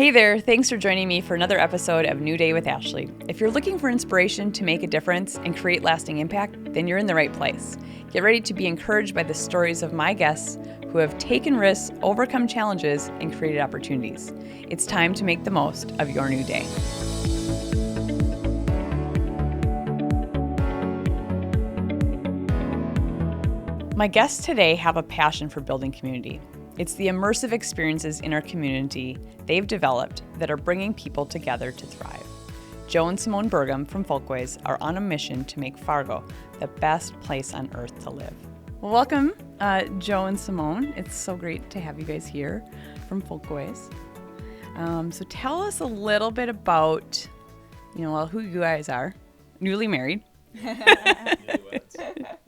Hey there, thanks for joining me for another episode of New Day with Ashley. If you're looking for inspiration to make a difference and create lasting impact, then you're in the right place. Get ready to be encouraged by the stories of my guests who have taken risks, overcome challenges, and created opportunities. It's time to make the most of your new day. My guests today have a passion for building community. It's the immersive experiences in our community they've developed that are bringing people together to thrive. Joe and Simone Burgum from Folkways are on a mission to make Fargo the best place on earth to live. Well, welcome, Joe and Simone. It's so great to have you guys here from Folkways. So tell us a little bit about, who you guys are. Newly married.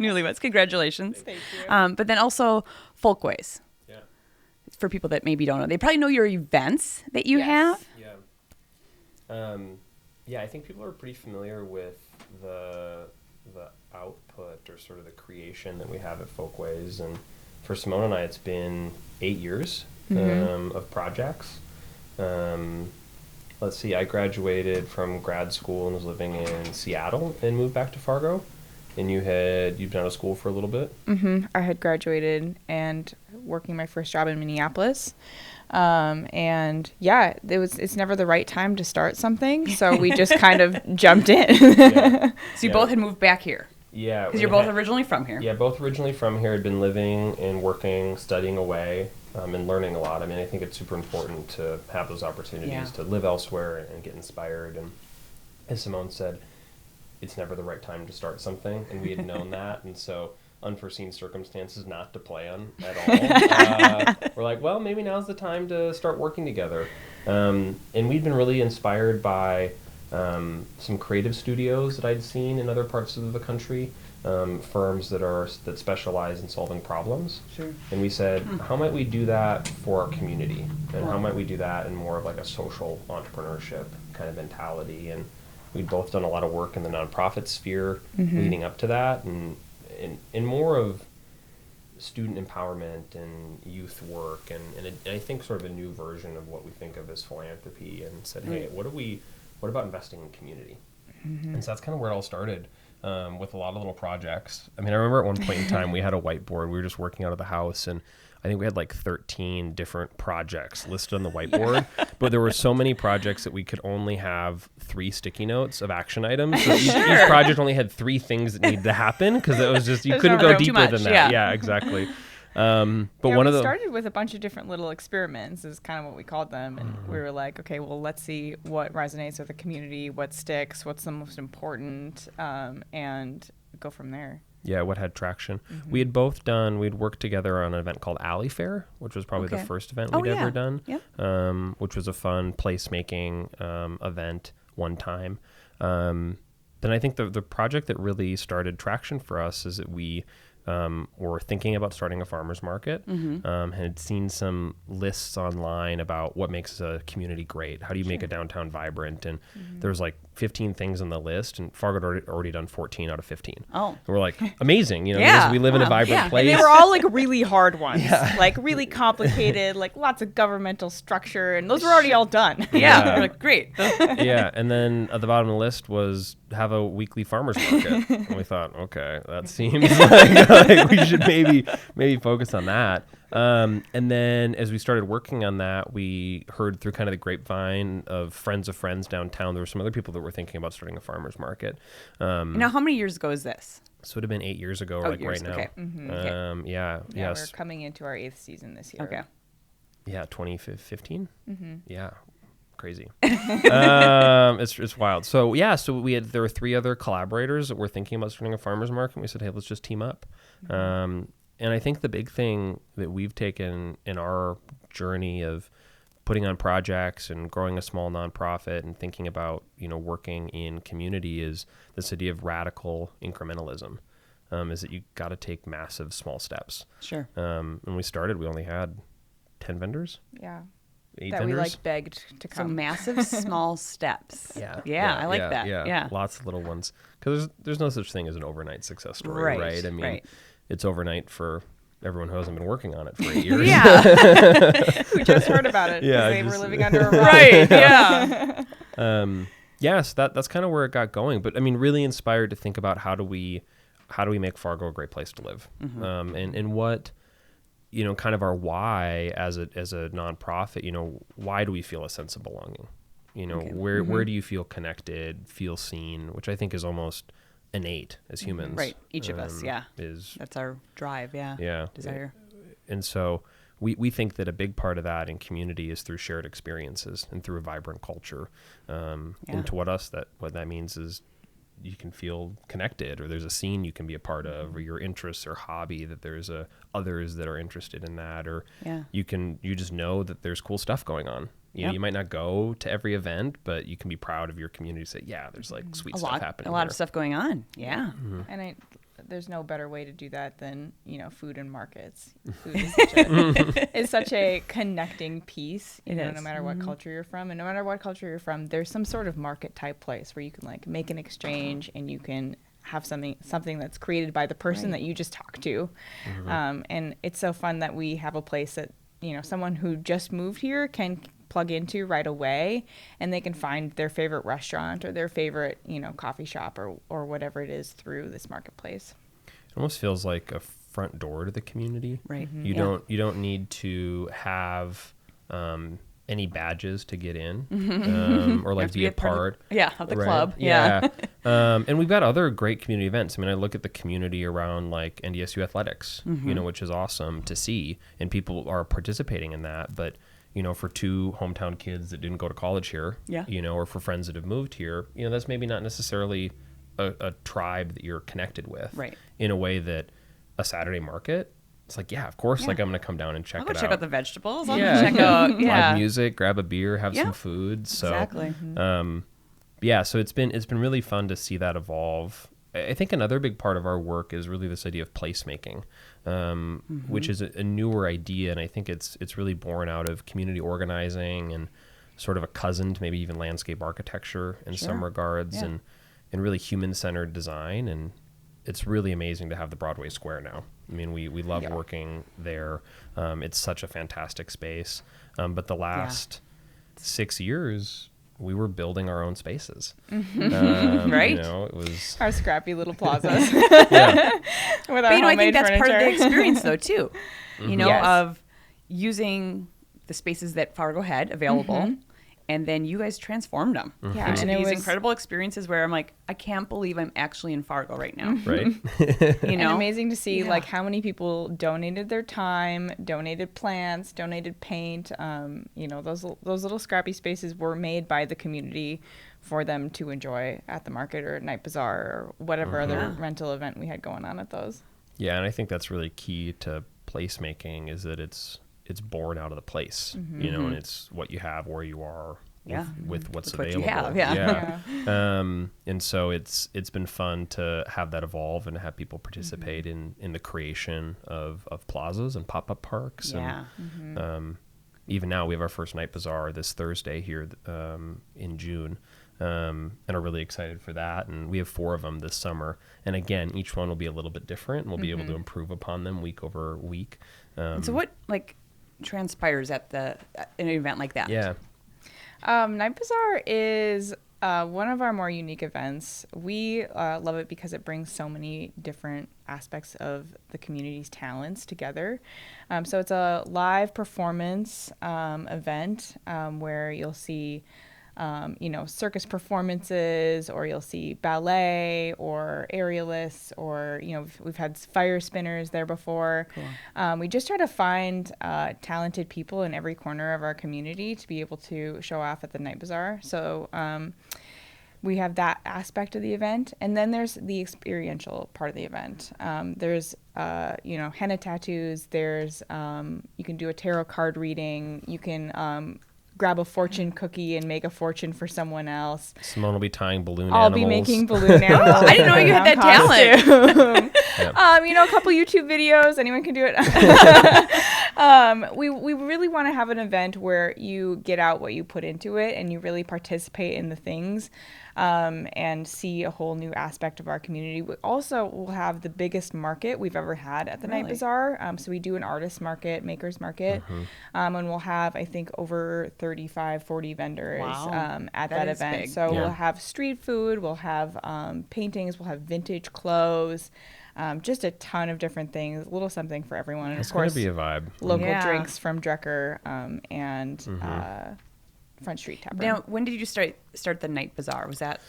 Newlyweds. Congratulations. Thank you. But then also Folkways. For people that maybe don't know, they probably know your events that you have. Yeah, I think people are pretty familiar with the output or sort of the creation that we have at Folkways. And for Simone and I, it's been 8 years of projects. Let's see, I graduated from grad school and was living in Seattle and moved back to Fargo. And you've been out of school for a little bit? I had graduated and working my first job in Minneapolis. It's never the right time to start something. So we just kind of jumped in. So you both had moved back here? Yeah. Because you're both originally from here? Yeah, both originally from here. Had been living and working, studying away, and learning a lot. I mean, I think it's super important to have those opportunities to live elsewhere and get inspired. And as Simone said, it's never the right time to start something, and we had known that, and so unforeseen circumstances not to plan at all. We're like, well, maybe now's the time to start working together. And we'd been really inspired by some creative studios that I'd seen in other parts of the country, firms that specialize in solving problems. Sure. And we said, how might we do that for our community? And how might we do that in more of like a social entrepreneurship kind of mentality? And we'd both done a lot of work in the nonprofit sphere leading up to that, and more of student empowerment and youth work, and I think sort of a new version of what we think of as philanthropy, and said, hey, what about investing in community? And so that's kind of where it all started, with a lot of little projects. I mean, I remember at one point in time we had a whiteboard. We were just working out of the house, and I think we had like 13 different projects listed on the whiteboard, but there were so many projects that we could only have 3 sticky notes of action items. So each project only had 3 things that needed to happen, because it was just, you couldn't go deeper than that. Yeah, exactly. But we started with a bunch of different little experiments is kind of what we called them. And we were like, okay, well, let's see what resonates with the community, what sticks, what's the most important, and go from there. Yeah, what had traction. We'd worked together on an event called Alley Fair, which was probably the first event we'd ever done, which was a fun placemaking event one time. Then I think the project that really started traction for us is that we were thinking about starting a farmer's market, had seen some lists online about what makes a community great. How do you make a downtown vibrant? And there was like 15 things on the list, and Fargo had already done 14 out of 15. Oh. And we're like, amazing, because we live in a vibrant place. And they were all like really hard ones, like really complicated, like lots of governmental structure, and those were already all done. We're like, great. And then at the bottom of the list was have a weekly farmer's market. And we thought, okay, that seems like we should maybe focus on that. And then as we started working on that, we heard through kind of the grapevine of friends downtown, there were some other people that were thinking about starting a farmer's market. Now, how many years ago is this? So it would have been 8 years ago, right now. Okay. We're coming into our 8th season this year. Okay. Yeah, 2015? Yeah. Crazy. It's wild. So there were 3 other collaborators that were thinking about starting a farmer's market, and we said, hey, let's just team up. And I think the big thing that we've taken in our journey of putting on projects and growing a small nonprofit and thinking about, working in community is this idea of radical incrementalism, is that you got to take massive small steps. Sure. When we started, we only had 10 vendors. Yeah. 8 that vendors. We begged to come. So massive small steps. Yeah, I like that. Yeah. Lots of little ones. Because there's no such thing as an overnight success story, right? I mean, it's overnight for everyone who hasn't been working on it for 8 years. Yeah. We just heard about it because they were living under a rock. Right. Yeah. Yes, that's kind of where it got going. But I mean, really inspired to think about how do we make Fargo a great place to live, and what, kind of our why as a nonprofit. Why do we feel a sense of belonging? Where do you feel connected, feel seen, which I think is almost innate as humans. Right. Each of us. Yeah. That's our drive. Yeah. Yeah. Desire. And so we think that a big part of that in community is through shared experiences and through a vibrant culture. And to what that means is you can feel connected, or there's a scene you can be a part of, or your interests or hobby, that there's others that are interested in that, or you just know that there's cool stuff going on. You might not go to every event, but you can be proud of your community. Say, there's like sweet stuff happening. A lot of stuff going on. Yeah. Mm-hmm. And there's no better way to do that than, food and markets. Food is such a connecting piece, no matter what culture you're from. And no matter what culture you're from, there's some sort of market type place where you can like make an exchange and you can have something that's created by the person that you just talked to. And it's so fun that we have a place that, someone who just moved here can plug into right away, and they can find their favorite restaurant or their favorite, coffee shop or whatever it is through this marketplace. It almost feels like a front door to the community. Right. You don't need to have any badges to get in, or like be a part of the club. Yeah. And we've got other great community events. I mean, I look at the community around like NDSU athletics, which is awesome to see, and people are participating in that. But for two hometown kids that didn't go to college here, or for friends that have moved here, that's maybe not necessarily a tribe that you're connected with, right? In a way that a Saturday market, it's like, of course, like I'm going to come down and check it out. I'll go check out the vegetables. I'll go check out live music, grab a beer, have some food. So, exactly. So it's been really fun to see that evolve. I think another big part of our work is really this idea of placemaking, which is a newer idea, and I think it's really born out of community organizing and sort of a cousin to maybe even landscape architecture in some regards, and really human-centered design. And it's really amazing to have the Broadway Square now. I mean, we love working there. It's such a fantastic space. But the last 6 years, we were building our own spaces. Right? It was our scrappy little plazas. With our I think that's furniture. part of the experience, though, too. Of using the spaces that Fargo had available, and then you guys transformed them into these incredible experiences where I'm like, I can't believe I'm actually in Fargo right now. Right. And amazing to see like how many people donated their time, donated plants, donated paint. Those little scrappy spaces were made by the community for them to enjoy at the market or at Night Bazaar or whatever other rental event we had going on at those. Yeah, and I think that's really key to placemaking, is that it's born out of the place, and it's what you have, where you are, with what's available. What you have, and so it's been fun to have that evolve and to have people participate in the creation of plazas and pop-up parks. And even now we have our first Night Bazaar this Thursday here in June, and are really excited for that. And we have 4 of them this summer. And again, each one will be a little bit different, and we'll be able to improve upon them week over week. So what transpires at an event like that? Night Bazaar is one of our more unique events. We love it because it brings so many different aspects of the community's talents together. So it's a live performance event where you'll see circus performances, or you'll see ballet or aerialists, or, we've had fire spinners there before. Cool. We just try to find talented people in every corner of our community to be able to show off at the Night Bazaar. So we have that aspect of the event. And then there's the experiential part of the event. There's, henna tattoos. There's, you can do a tarot card reading. You can grab a fortune cookie and make a fortune for someone else. Simone will be tying balloon I'll animals. be making balloon animals. I didn't know you had that talent. A couple YouTube videos. Anyone can do it. We really want to have an event where you get out what you put into it and you really participate in the things, and see a whole new aspect of our community. We also will have the biggest market we've ever had at the Night Bazaar. So we do an artist market, makers market, and we'll have, I think, over 35, 40 vendors at that event. Big. So we'll have street food, we'll have paintings, we'll have vintage clothes, just a ton of different things, a little something for everyone. And It's of course, going to be a vibe. local drinks from Drecker, and Front Street Tavern. Now, when did you start the Night Bazaar? Was that?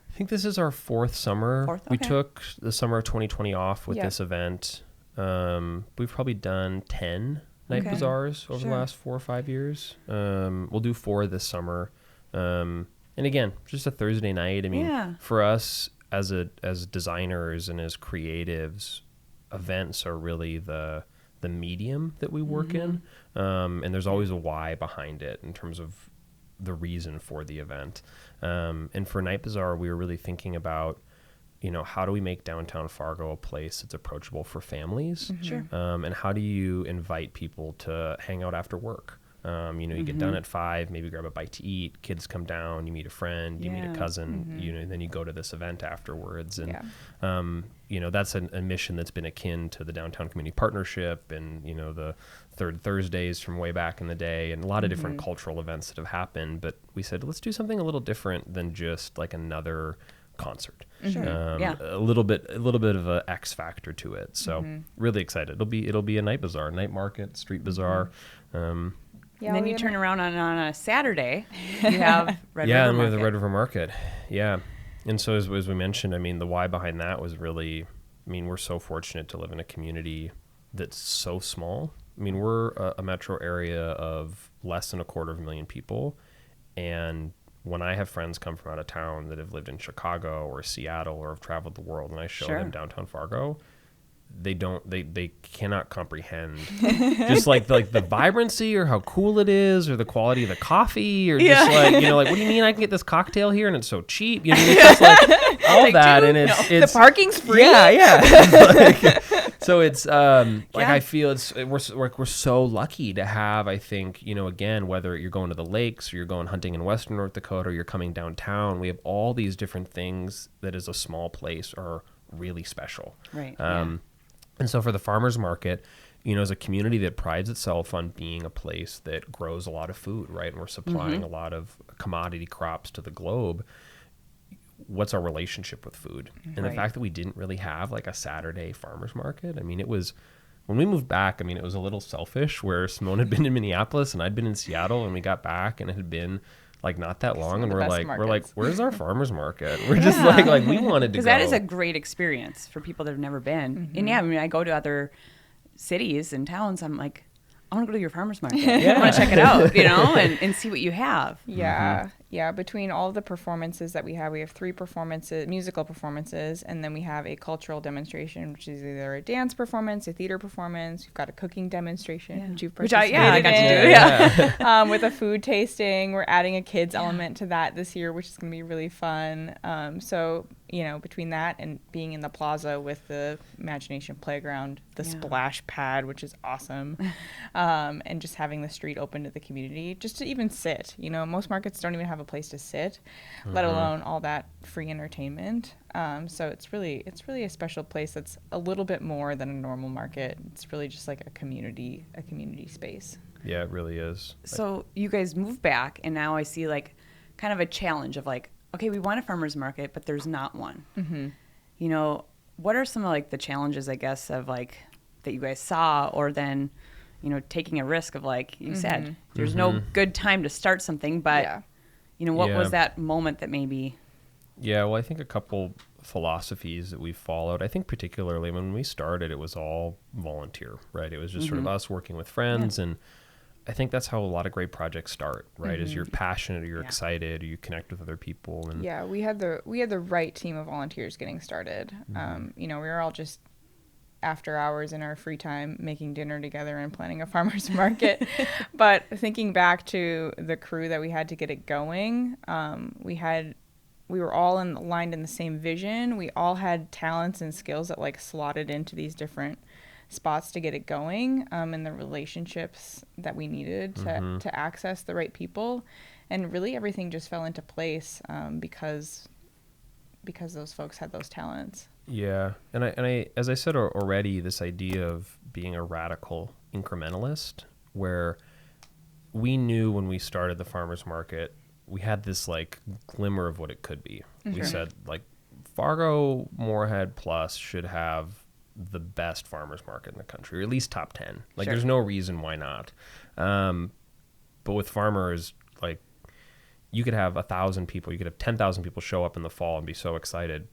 I think this is our fourth summer. Okay. We took the summer of 2020 off with this event. We've probably done 10 Night Bazaars over the last 4 or 5 years. We'll do 4 this summer. And again, just a Thursday night. I mean, for us as designers and as creatives, events are really the medium that we work in. And there's always a why behind it in terms of the reason for the event. And for Night Bazaar, we were really thinking about, how do we make downtown Fargo a place that's approachable for families? Sure. And how do you invite people to hang out after work? You get done at 5, maybe grab a bite to eat, kids come down, you meet a friend, you meet a cousin, and then you go to this event afterwards. And, that's a mission that's been akin to the Downtown Community Partnership and, the Third Thursdays from way back in the day and a lot of different cultural events that have happened. But we said, let's do something a little different than just like another concert. Sure. A little bit of a X factor to it. So really excited. It'll be a Night Bazaar, night market, street bazaar. And then you turn around on a Saturday, you have Red River and we have Market. the Red River Market. Yeah. And so as we mentioned, I mean, the why behind that was really, we're so fortunate to live in a community that's so small. I mean, we're a metro area of less than 250,000 people. And when I have friends come from out of town that have lived in Chicago or Seattle or have traveled the world and I show them downtown Fargo, they cannot comprehend just like the vibrancy or how cool it is or the quality of the coffee or just like what do you mean I can get this cocktail here and it's so cheap, it's just like all that. And it's the parking's free. So it's I feel we're so lucky to have, I think, again, whether you're going to the lakes or you're going hunting in Western North Dakota or you're coming downtown, we have all these different things that as a small place are really special. Right. And so for the farmers market, as a community that prides itself on being a place that grows a lot of food, right? And we're supplying a lot of commodity crops to the globe. What's our relationship with food? And the fact that we didn't really have like a Saturday farmers market. It was, when we moved back, it was a little selfish where Simone had been in Minneapolis and I'd been in Seattle and we got back and it had been like not that long and we're like, where's our farmers market? We're just like we wanted to go. Because that is a great experience for people that have never been. And I go to other cities and towns, I'm like, I want to go to your farmers market. I want to check it out, and see what you have. Yeah, between all of the performances that we have 3 musical performances, and then we have a cultural demonstration, which is either a dance performance, a theater performance. We've got a cooking demonstration, which you've participated I got to do. with a food tasting. We're adding a kids element to that this year, which is going to be really fun. So, between that and being in the plaza with the Imagination Playground, the splash pad, which is awesome, and just having the street open to the community, just to even sit. Most markets don't even have a place to sit, let alone all that free entertainment. So it's really a special place that's a little bit more than a normal market. It's really just like a community space. Yeah, it really is. So you guys moved back, and now I see like kind of a challenge of like, okay, we want a farmer's market, but there's not one. What are some of like the challenges, I guess, of like that you guys saw, or then taking a risk of like you said, there's no good time to start something, but what was that moment that maybe? Yeah, well, I think a couple philosophies that we followed. I think particularly when we started, it was all volunteer, right? It was just sort of us working with friends, and I think that's how a lot of great projets start, right? Is you're passionate, or you're excited, or you connect with other people. And we had the right team of volunteers getting started. We were all just after hours in our free time making dinner together and planning a farmer's market. But thinking back to the crew that we had to get it going, we were all aligned in the same vision. We all had talents and skills that like slotted into these different spots to get it going, and the relationships that we needed to access the right people. And really everything just fell into place because those folks had those talents. Yeah. And I as I said already, this idea of being a radical incrementalist, where we knew when we started the farmers market, we had this like glimmer of what it could be. We said like Fargo Moorhead Plus should have the best farmers market in the country, or at least top 10. Like there's no reason why not. But with farmers, like you could have 1,000 people, you could have 10,000 people show up in the fall and be so excited,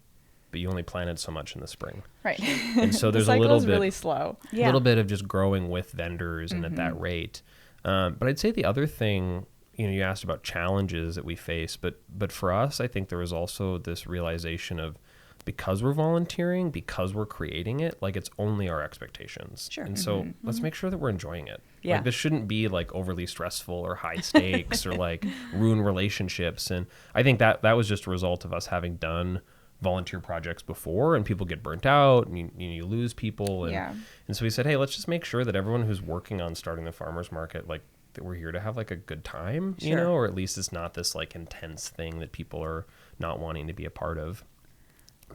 but you only planted so much in the spring. Right. And so there's the a little is bit really slow. A little bit of just growing with vendors and at that rate. But I'd say the other thing, you asked about challenges that we face, but for us, I think there was also this realization of, because we're volunteering, because we're creating it, like it's only our expectations. Sure. And so let's make sure that we're enjoying it. Yeah. Like this shouldn't be like overly stressful or high stakes or like ruin relationships. And I think that was just a result of us having done volunteer projects before, and people get burnt out and you lose people. And so we said, hey, let's just make sure that everyone who's working on starting the farmers market, like that we're here to have like a good time, or at least it's not this like intense thing that people are not wanting to be a part of.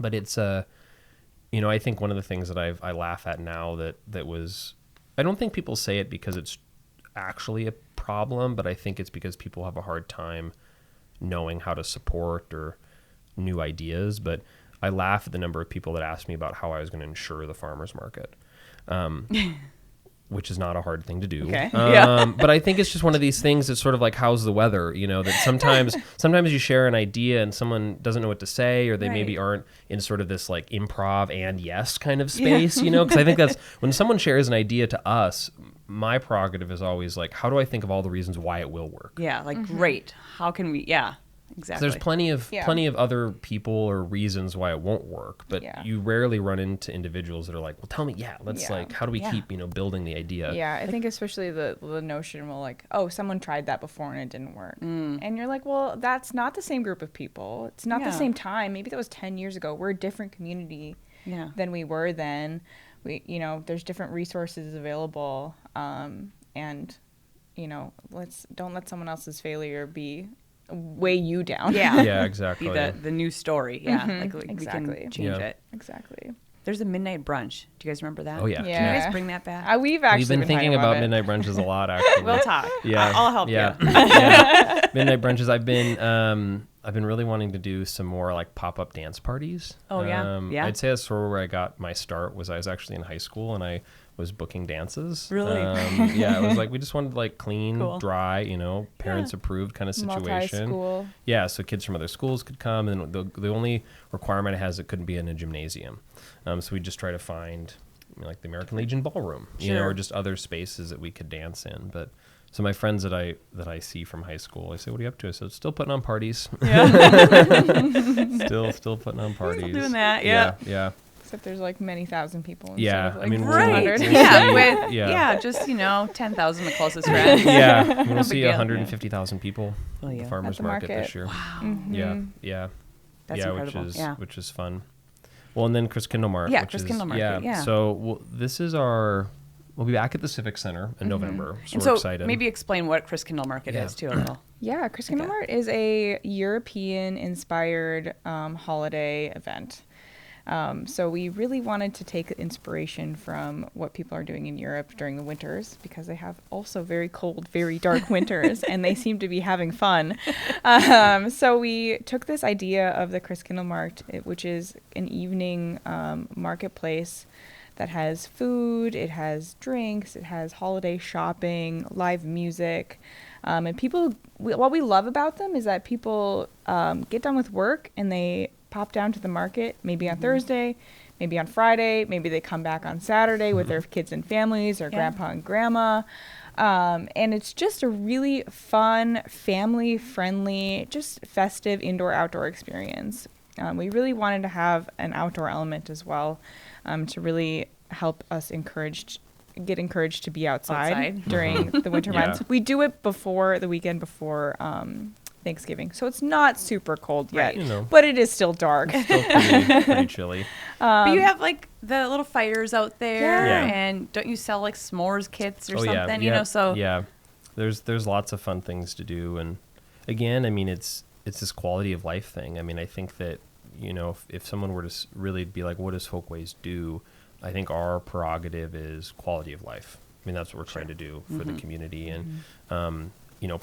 But it's I think one of the things that I laugh at now that was, I don't think people say it because it's actually a problem, but I think it's because people have a hard time knowing how to support or new ideas. But I laugh at the number of people that asked me about how I was going to insure the farmers market, which is not a hard thing to do. Okay. But I think it's just one of these things that's sort of like, how's the weather? That sometimes you share an idea and someone doesn't know what to say, or they maybe aren't in sort of this like improv and yes kind of space, because I think that's when someone shares an idea to us, my prerogative is always like, how do I think of all the reasons why it will work? Yeah. Like, great. How can we, exactly. There's plenty of other people or reasons why it won't work, but you rarely run into individuals that are like, well, tell me, let's like, how do we keep, building the idea? Yeah, I think especially the notion, well, like, oh, someone tried that before and it didn't work. And you're like, well, that's not the same group of people. It's not the same time. Maybe that was 10 years ago. We're a different community than we were then. There's different resources available. And, don't let someone else's failure weigh you down. Yeah, exactly. Be the new story. Yeah, exactly. We can change it. Exactly. There's a midnight brunch. Do you guys remember that? Oh yeah. Can you guys bring that back? We've been thinking about midnight brunches a lot. Actually, we'll talk. Yeah, I'll help you. Yeah. Midnight brunches. I've been really wanting to do some more like pop-up dance parties. Oh yeah. I'd say that's sort of where I got my start. I was actually in high school and I was booking dances. Really? It was like we just wanted like clean, dry, parents approved kind of situation. Multi-school. Yeah, so kids from other schools could come, and the only requirement it has, it couldn't be in a gymnasium. So we just try to find like the American Legion ballroom, or just other spaces that we could dance in. But so my friends that I see from high school, I say, "What are you up to?" I said, "Still putting on parties." Yeah. still putting on parties. Still doing that. Yeah. Yeah. Except there's like many thousand people. Yeah, Of like I mean, right. Just 10,000 the closest friends. Yeah, we'll see 150,000 people at the farmers market this year. Wow. Mm-hmm. Yeah. That's incredible. Which is fun. Well, and then Christkindl Mart. Yeah, Christkindl Market. Yeah. So this is we'll be back at the Civic Center in November. So and we're excited. Maybe explain what Christkindl Market is too a little. Yeah, Christkindl Mart is a European-inspired holiday event. So we really wanted to take inspiration from what people are doing in Europe during the winters, because they have also very cold, very dark winters, and they seem to be having fun. So we took this idea of the Christkindl Markt, which is an evening marketplace that has food, it has drinks, it has holiday shopping, live music. And people, what we love about them is that people get done with work and they pop down to the market, maybe on Thursday, maybe on Friday, maybe they come back on Saturday with their kids and families or grandpa and grandma. And it's just a really fun, family-friendly, just festive indoor-outdoor experience. We really wanted to have an outdoor element as well, to really help us get encouraged to be outside. During the winter months. We do it before the weekend before Thanksgiving. So it's not super cold yet, Right. but it is still dark. Still pretty chilly. But you have like the little fires out there, Yeah. and don't you sell like s'mores kits or Oh, something? yeah. So yeah, there's lots of fun things to do, and again, I mean, it's this quality of life thing. I mean, I think that if someone were to really be like, what does Folkways do? I think our prerogative is quality of life. I mean, that's what we're trying to do for the community, and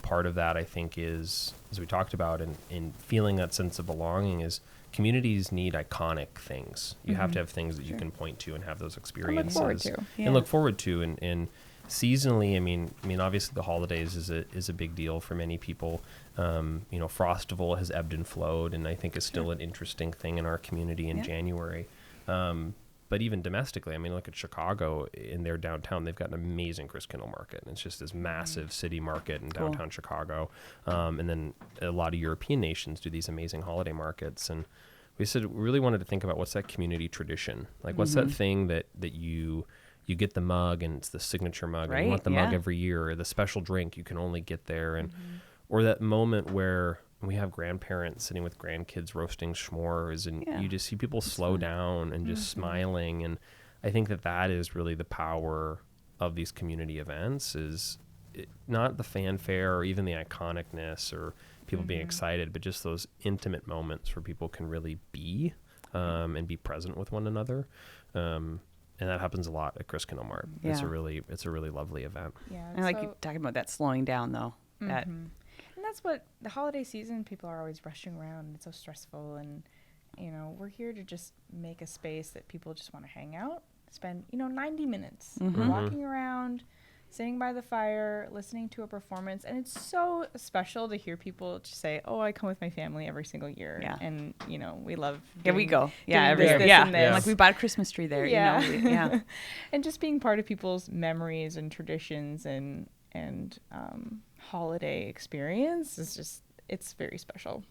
part of that I think is, as we talked about, in feeling that sense of belonging is. Communities need iconic things. You have to have things that you can point to and have those experiences And look forward to. And seasonally, I mean, obviously the holidays is a big deal for many people. Frostival has ebbed and flowed, and I think is still an interesting thing in our community in January. But even domestically, I mean, look at Chicago in their downtown. They've got an amazing Christkindl market. And it's just this massive city market in downtown Chicago. And then a lot of European nations do these amazing holiday markets. And we said we really wanted to think about what's that community tradition? Like, what's that thing that you get the mug, and it's the signature mug, and you want the mug every year, or the special drink you can only get there, and or that moment where we have grandparents sitting with grandkids roasting s'mores, and you just see people slow down and just smiling. And I think that is really the power of these community events, is not the fanfare or even the iconicness or people being excited, but just those intimate moments where people can really be and be present with one another. And that happens a lot at Christkindl Mart. Yeah. It's a really lovely event. Yeah, I like you talking about that slowing down though. That and that's what the holiday season, people are always rushing around, and it's so stressful, and we're here to just make a space that people just want to hang out, spend 90 minutes walking around, sitting by the fire, listening to a performance. And it's so special to hear people just say, oh, I come with my family every single year. Yeah. And we love we go doing every this, year. this, and this. Like we bought a Christmas tree there. Yeah. And just being part of people's memories and traditions and holiday experience is just, it's very special.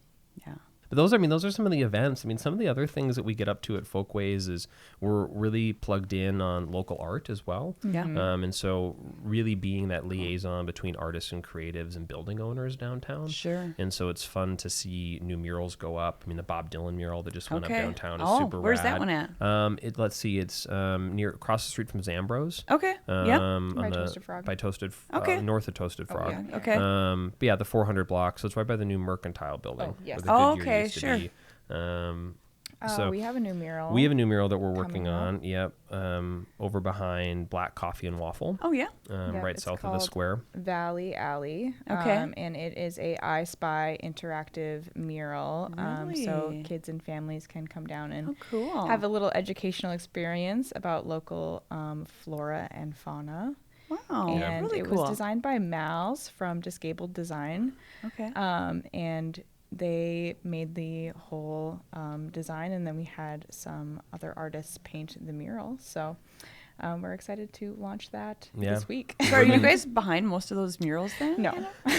Yeah. But those are some of the events. I mean, some of the other things that we get up to at Folkways is we're really plugged in on local art as well. Yeah. And so really being that liaison between artists and creatives and building owners downtown. Sure. And so it's fun to see new murals go up. I mean, the Bob Dylan mural that just went up downtown is super where's rad. that one at? Let's see, it's across the street from Zambro's. Okay. By Toasted Frog. By Toasted, Okay. north of Toasted Frog. Yeah. Okay. But yeah, the 400 block. So it's right by the new Mercantile building. Oh, yes. where the Goodyear okay, used to sure. be. So we have a new mural. we have a new mural that we're working coming up. on. Yep. Over behind Black Coffee and Waffle. Oh yeah. Right it's south of the called square. Valley Alley. Okay. And it is a I Spy interactive mural. So Really? kids and families can come down and Oh cool. have a little educational experience about local flora and fauna. Wow. And Really it cool. was designed by Mal's from Disgabled Design. Okay. And they made the whole design, and then we had some other artists paint the mural. So we're excited to launch that this week. So are you guys behind most of those murals then? No.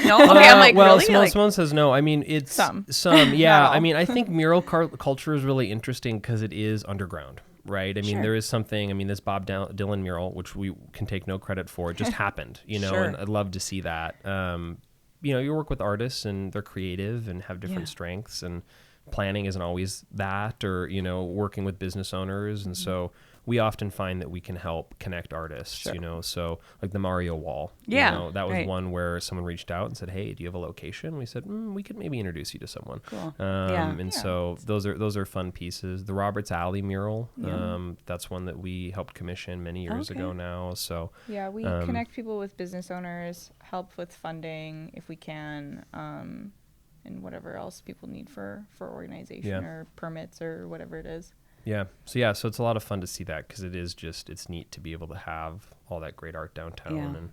No. Okay. I'm like well, really. Simone says no. I mean, it's Some. Yeah. Not all. I mean, I think mural culture is really interesting because it is underground. Right. I mean, Sure. there is something. I mean, this Bob Dylan mural, which we can take no credit for, it just happened. Sure. And I'd love to see that. You work with artists and they're creative and have different strengths, and planning isn't always that, or working with business owners, and so we often find that we can help connect artists. Sure. So like the Mario wall. Yeah, that was right. one where someone reached out and said, "Hey, do you have a location?" We said, "We could maybe introduce you to someone." Cool. So those are fun pieces. The Roberts Alley mural, that's one that we helped commission many years ago now. So Yeah, we connect people with business owners, help with funding if we can, and whatever else people need for organization or permits or whatever it is. Yeah. So it's a lot of fun to see that, because it is it's neat to be able to have all that great art downtown.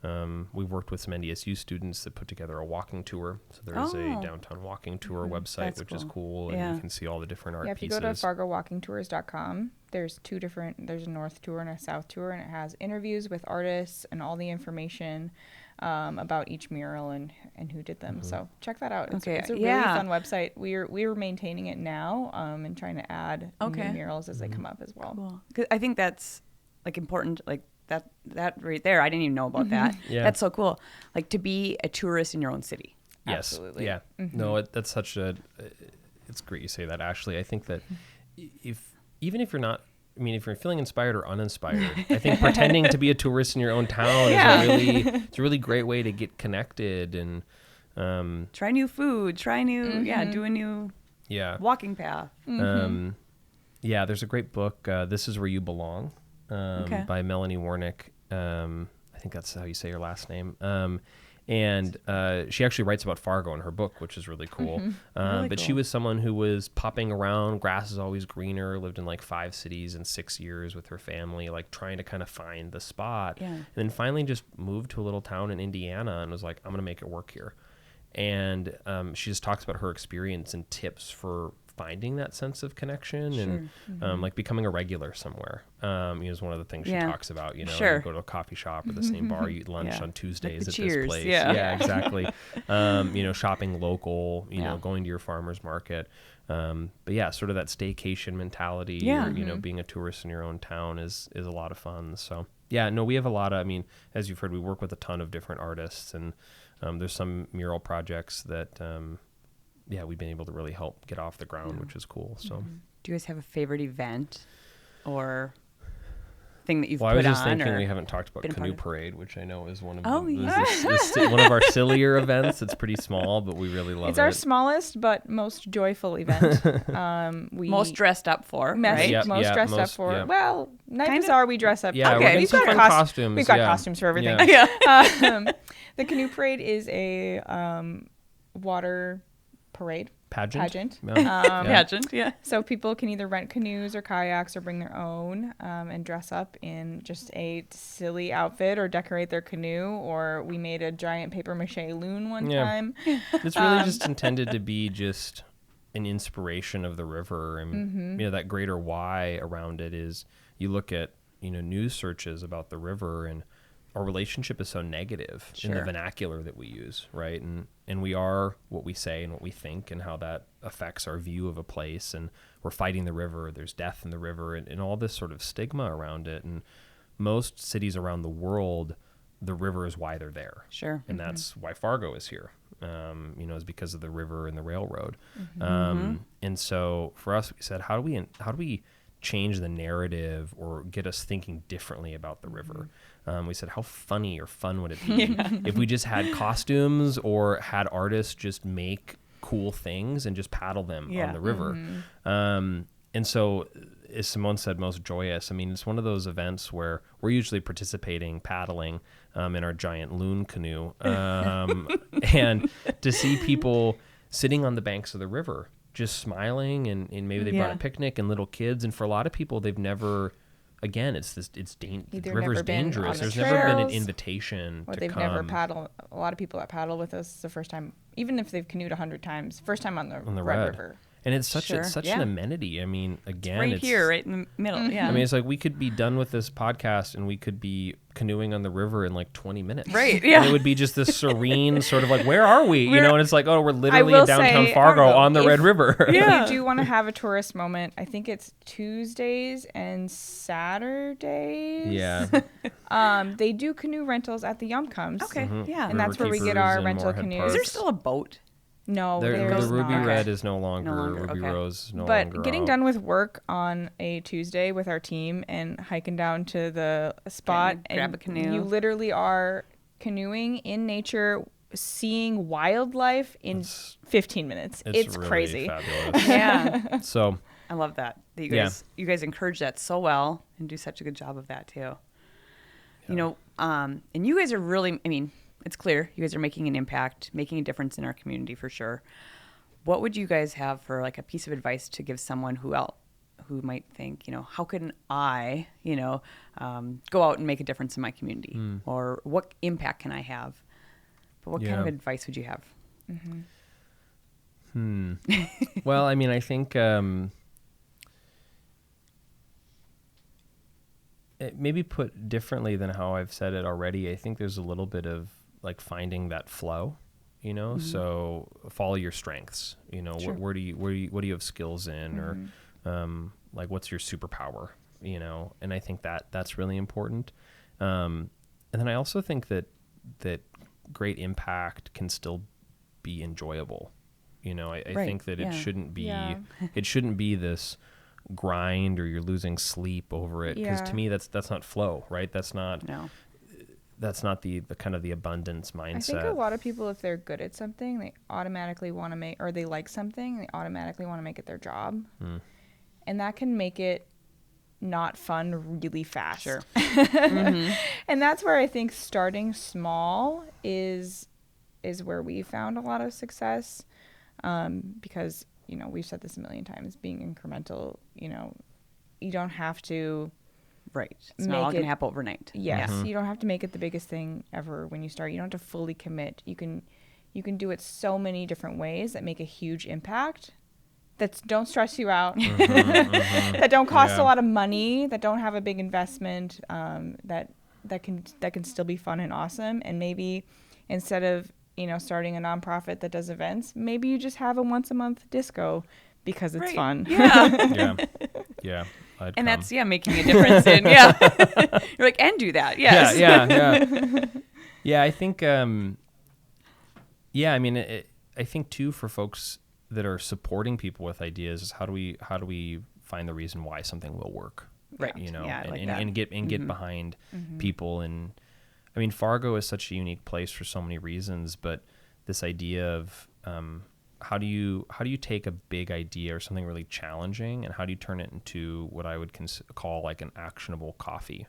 Yeah. And we've worked with some NDSU students that put together a walking tour. So there is a downtown walking tour website, That's which is cool. cool. And you can see all the different art If you pieces. go to fargowalkingtours.com, there's there's a north tour and a south tour, and it has interviews with artists and all the information about each mural and who did them. So check that out. It's a really fun website. We're maintaining it now and trying to add new murals as they come up as well. Cool. 'Cause I think that's like important. Like that right there. I didn't even know about that. Yeah. That's so cool. Like to be a tourist in your own city. Yes. Absolutely. Yeah. Mm-hmm. No, that's such a. It's great you say that, Ashley. I think that even if you're not, I mean, if you're feeling inspired or uninspired, I think pretending to be a tourist in your own town it's a really great way to get connected and try new food, do a new walking path. Yeah, there's a great book, This Is Where You Belong, by Melanie Warnick. I think that's how you say her last name. And she actually writes about Fargo in her book, which is really cool. But she was someone who was popping around. Grass is always greener. Lived in like 5 cities in 6 years with her family, like trying to kind of find the spot. Yeah. And then finally just moved to a little town in Indiana and was like, I'm going to make it work here. And she just talks about her experience and tips for finding that sense of connection and like becoming a regular somewhere. Is one of the things she talks about, you go to a coffee shop or the same bar, you eat lunch on Tuesdays at this place. Yeah, exactly. Shopping local, going to your farmer's market. But yeah, sort of that staycation mentality or, being a tourist in your own town is a lot of fun. So yeah, no, we have a lot of, as you've heard, we work with a ton of different artists and there's some mural projects that, we've been able to really help get off the ground, which is cool. So, do you guys have a favorite event or thing that you've put on? I was just thinking we haven't talked about Canoe Parade, which I know is one of one of our sillier events. It's pretty small, but we really love it. It's our smallest but most joyful event. Most dressed up for, right? Most dressed up for. Yeah. Well, Night Bazaar we dress up. Yeah, okay. We've got costumes. We've got costumes for everything. The Canoe Parade is a water parade. Pageant. Pageant, yeah. So people can either rent canoes or kayaks or bring their own and dress up in just a silly outfit or decorate their canoe. Or we made a giant paper mache loon one time. It's really just intended to be just an inspiration of the river. And that greater why around it is you look at, news searches about the river and our relationship is so negative in the vernacular that we use, right? And we are what we say and what we think and how that affects our view of a place. And we're fighting the river, there's death in the river, and all this sort of stigma around it. And most cities around the world, the river is why they're there. Sure. And that's why Fargo is here, is because of the river and the railroad. And so for us, we said, how do we change the narrative or get us thinking differently about the river? We said, how funny or fun would it be if we just had costumes or had artists just make cool things and just paddle them on the river? And so, as Simone said, most joyous. It's one of those events where we're usually participating, paddling in our giant loon canoe. And to see people sitting on the banks of the river, just smiling and maybe they brought a picnic and little kids. And for a lot of people, they've never... Again, the river's dangerous. There's never been an invitation to they've come. Never paddled. A lot of people that paddle with us is the first time, even if they've canoed 100 times, first time on the Red River. And it's such an amenity. Again, it's here, right in the middle. Yeah. It's like we could be done with this podcast and we could be canoeing on the river in like 20 minutes. Right. Yeah. And it would be just this serene sort of like, where are we? And it's like, oh, we're literally in downtown Fargo on the Red River. If you do want to have a tourist moment, I think it's Tuesdays and Saturdays. Yeah. They do canoe rentals at the Yum-Cums. Okay. Yeah. And that's where we get our rental canoes. Is there still a boat? No, the Ruby Red is no longer. Ruby Rose is no longer. But getting done with work on a Tuesday with our team and hiking down to the spot and grab a canoe. You literally are canoeing in nature, seeing wildlife in 15 minutes. It's really crazy. Fabulous. Yeah. So I love that. You guys encourage that so well and do such a good job of that too. Yeah. And you guys are really, it's clear you guys are making an impact, making a difference in our community for sure. What would you guys have for like a piece of advice to give someone who might think, how can I, go out and make a difference in my community? Or what impact can I have? But what kind of advice would you have? Well, I think maybe put differently than how I've said it already, I think there's a little bit of like finding that flow, so follow your strengths, sure. what do you have skills in or like what's your superpower, and I think that's really important. And then I also think that great impact can still be enjoyable. You know, I Right. think that Yeah. it shouldn't be Yeah. it shouldn't be this grind or you're losing sleep over it, because Yeah. to me that's not flow, right? That's not No. the kind of the abundance mindset. I think a lot of people, if they're good at something, they automatically want to make, or they like something, they automatically want to make it their job. And that can make it not fun really fast. Sure. And that's where I think starting small is where we found a lot of success. Because, you know, we've said this a million times, being incremental, you know, you don't have to Right. It's make not all going it- to happen overnight. Yes, Mhm. you don't have to make it the biggest thing ever when you start. You don't have to fully commit. You can do it so many different ways that make a huge impact, that don't stress you out, that don't cost Yeah. a lot of money, that don't have a big investment, that can still be fun and awesome. And maybe instead of, you know, starting a nonprofit that does events, maybe you just have a once a month disco because it's Right. fun. Yeah. Yeah. I'd And come. that's, making a difference in, You're like, and do that. Yes. Yeah. Yeah, I think, I mean, I think too, for folks that are supporting people with ideas, is how do we find the reason why something will work? Right. You know, Yeah, I like that. and get behind people. And I mean, Fargo is such a unique place for so many reasons, but this idea of, how do you take a big idea or something really challenging, and how do you turn it into what I would call like an actionable coffee,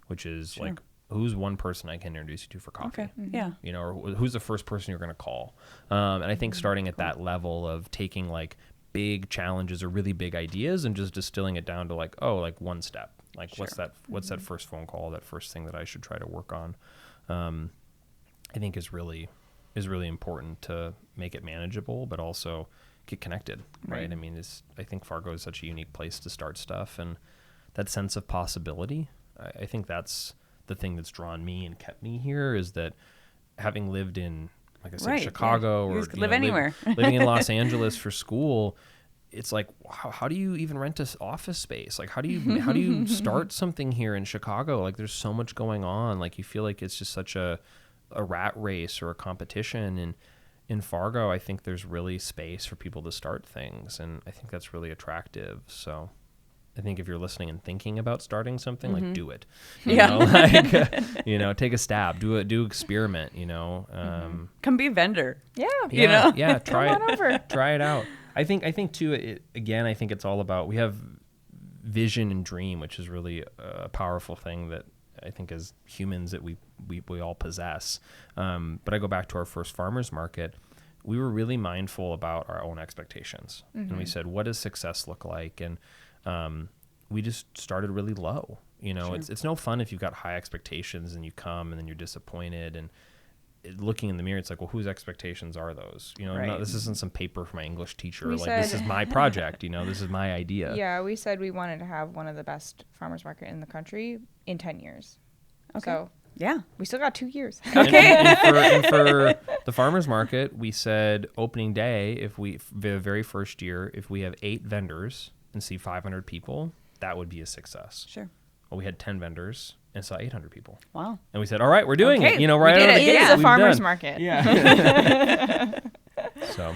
which is like, who's one person I can introduce you to for coffee? Okay. Yeah. You know, or who's the first person you're going to call? And I think starting at that level of taking like big challenges or really big ideas and just distilling it down to like, one step, like what's that first phone call, that first thing that I should try to work on, I think is really important to make it manageable, but also get connected, right? I mean, I think Fargo is such a unique place to start stuff, and that sense of possibility, I think that's the thing that's drawn me and kept me here, is that having lived in, like I said, Right, Chicago, yeah. You or guys could live anywhere. living in Los Angeles for school, it's like, how do you even rent an office space? Like, how do you start something here in Chicago? Like, there's so much going on. Like, you feel like it's just such a rat race or a competition. And in Fargo, I think there's really space for people to start things, and I think that's really attractive. So I think if you're listening and thinking about starting something, like, do it. You know, like, take a stab, do experiment, Come be a vendor. Yeah. Yeah, try Come on over. Try it out. I think too, I think it's all about, we have vision and dream, which is really a powerful thing that I think as humans that we all possess. But I go back to our first farmers market. We were really mindful about our own expectations. And we said, what does success look like? And we just started really low. It's no fun if you've got high expectations and you come and then you're disappointed, and looking in the mirror, it's like, well, whose expectations are those? Right. This isn't some paper from my English teacher. We This said- is my project. This is my idea. Yeah, we said we wanted to have one of the best farmers market in the country in 10 years. Okay. So Yeah. we still got 2 years. And for the farmers market, we said opening day, the very first year, if we have 8 vendors and see 500 people, that would be a success. Sure. Well, we had 10 vendors and saw 800 people. Wow. And we said, all right, we're doing Okay, it. we Right did out of it. the It gate, is a we've farmers done. market. Yeah. So.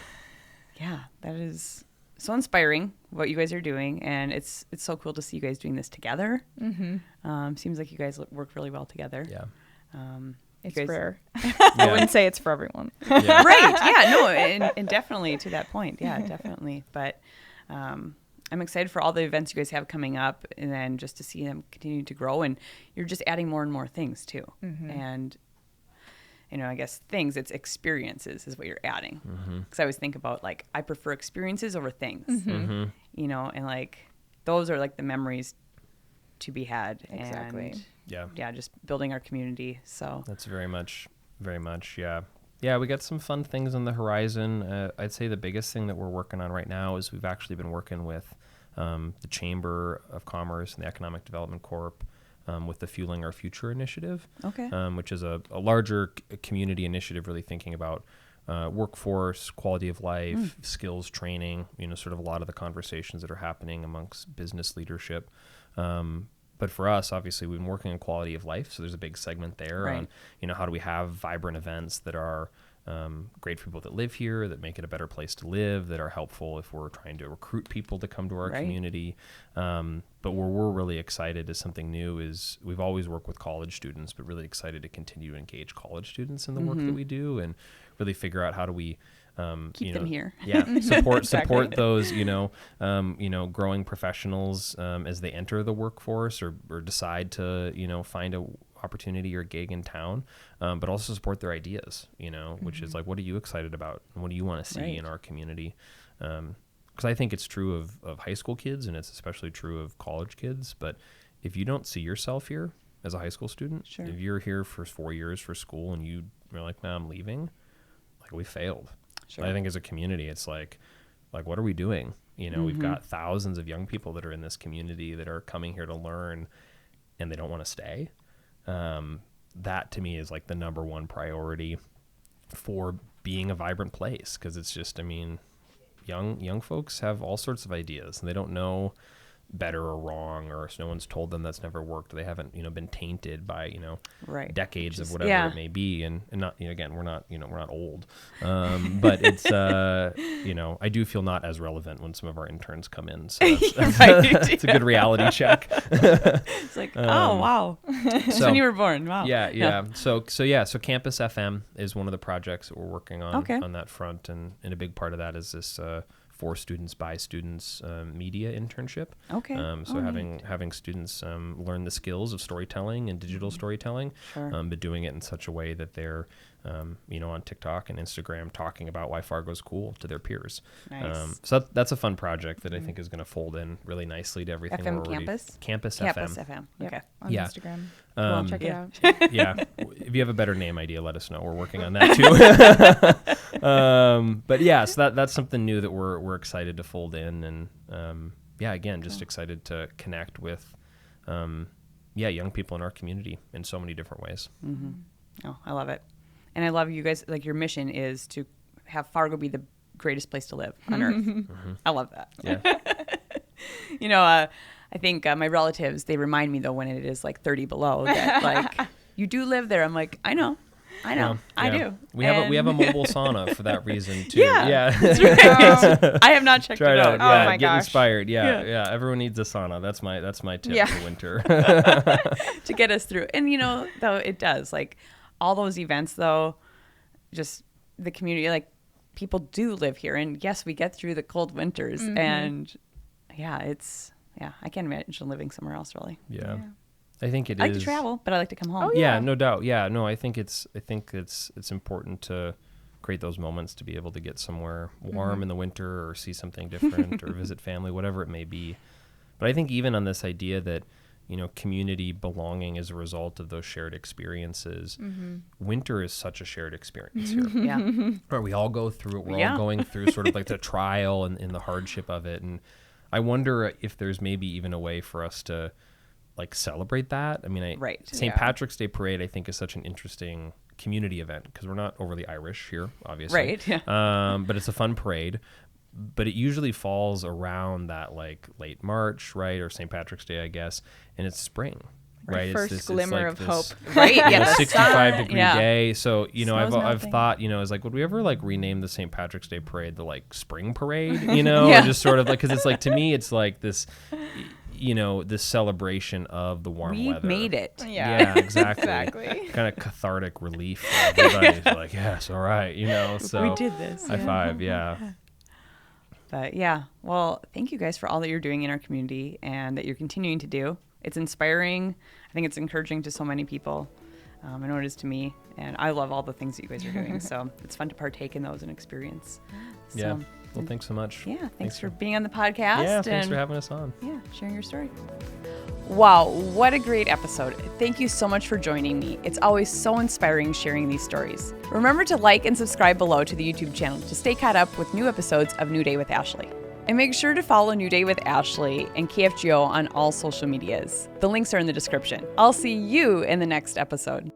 Yeah, that is so inspiring what you guys are doing, and it's so cool to see you guys doing this together. Seems like you guys work really well together. Yeah. It's guys- rare. Yeah. I wouldn't say it's for everyone. Yeah. Right. Yeah. No. And definitely to that point. Yeah. Definitely. But I'm excited for all the events you guys have coming up, and then just to see them continue to grow. And you're just adding more and more things too. And I guess it's experiences is what you're adding. Because I always think about, like, I prefer experiences over things. And like those are like the memories to be had. Exactly. And Yeah. just building our community. So That's very much, yeah. Yeah, we got some fun things on the horizon. I'd say the biggest thing that we're working on right now is we've actually been working with the Chamber of Commerce and the Economic Development Corp with the Fueling Our Future initiative, okay. which is a larger community initiative really thinking about workforce, quality of life, skills training, sort of a lot of the conversations that are happening amongst business leadership. But for us, obviously, we've been working on quality of life, so there's a big segment there Right. on, how do we have vibrant events that are great for people that live here, that make it a better place to live, that are helpful if we're trying to recruit people to come to our community. But where we're really excited is something new is we've always worked with college students, but really excited to continue to engage college students in the work that we do and really figure out how do we keep them here. Yeah, support those growing professionals as they enter the workforce or decide to find a opportunity or gig in town, but also support their ideas. Which is like, what are you excited about, and what do you want to see in our community? Because I think it's true of high school kids, and it's especially true of college kids. But if you don't see yourself here as a high school student, if you're here for 4 years for school and you're like, nah, I'm leaving, like, we failed. Sure. I think as a community, it's like what are we doing? We've got thousands of young people that are in this community that are coming here to learn, and they don't want to stay. That to me is like the number one priority for being a vibrant place, because it's just, young folks have all sorts of ideas, and they don't know better or wrong, or if no one's told them that's never worked. They haven't been tainted by decades of whatever it may be, and not again, we're not old, but it's I do feel not as relevant when some of our interns come in, so that's, it's a good reality check. It's like, oh wow, so when you were born. Wow. Yeah. So Campus FM is one of the projects that we're working on on that front, and a big part of that is this for students by students media internship. Having students learn the skills of storytelling and digital storytelling, but doing it in such a way that they're on TikTok and Instagram talking about why Fargo's cool to their peers. Nice. So that's a fun project that I think is going to fold in really nicely to everything. FM Campus? Campus FM. Yep. Okay. On Instagram. Cool, check it out. Yeah. If you have a better name idea, let us know. We're working on that too. But yeah, so that's something new that we're excited to fold in, and again, just excited to connect with young people in our community in so many different ways. Mm-hmm. Oh, I love it. And I love you guys, like, your mission is to have Fargo be the greatest place to live on earth. I love that. Yeah. I think my relatives, they remind me, though, when it is like 30 below, that like, you do live there. I'm like, I know. I do. We have a mobile sauna for that reason too. That's right. I have not checked it out. Yeah, oh my get gosh. Inspired. Yeah. Everyone needs a sauna. That's my tip for winter. To get us through. And though it does, like, all those events, though, just the community, like, people do live here, and yes, we get through the cold winters, and I can't imagine living somewhere else, really. Yeah. I think it is. I like to travel, but I like to come home. Oh, yeah, no doubt. Yeah, no, I think it's important to create those moments to be able to get somewhere warm in the winter, or see something different, or visit family, whatever it may be. But I think even on this idea that community belonging is a result of those shared experiences. Winter is such a shared experience here. Right, we all go through it. We're all going through sort of like the trial and the hardship of it. And I wonder if there's maybe even a way for us to like celebrate that. St. Patrick's Day Parade, I think, is such an interesting community event, because we're not overly Irish here, obviously. Right. Yeah. But it's a fun parade. But it usually falls around that like late March, right, or St. Patrick's Day, I guess, and it's spring, right? First glimmer of hope, right? Yeah, 65-degree day. So I've thought, is like, would we ever like rename the St. Patrick's Day Parade the like Spring Parade, or just sort of like, because it's like, to me, it's like this, this celebration of the warm weather. We made it. Yeah, exactly. Kind of cathartic relief for everybody. Like, yes, all right, So we did this. High five, yeah. But yeah, well, thank you guys for all that you're doing in our community and that you're continuing to do. It's inspiring. I think it's encouraging to so many people. I know it is to me, and I love all the things that you guys are doing. So it's fun to partake in those and experience. Yeah. Well, thanks so much. Yeah. Thanks for being on the podcast. Yeah. Thanks for having us on. Yeah. Sharing your story. Wow. What a great episode. Thank you so much for joining me. It's always so inspiring sharing these stories. Remember to like and subscribe below to the YouTube channel to stay caught up with new episodes of New Day with Ashley. And make sure to follow New Day with Ashley and KFGO on all social medias. The links are in the description. I'll see you in the next episode.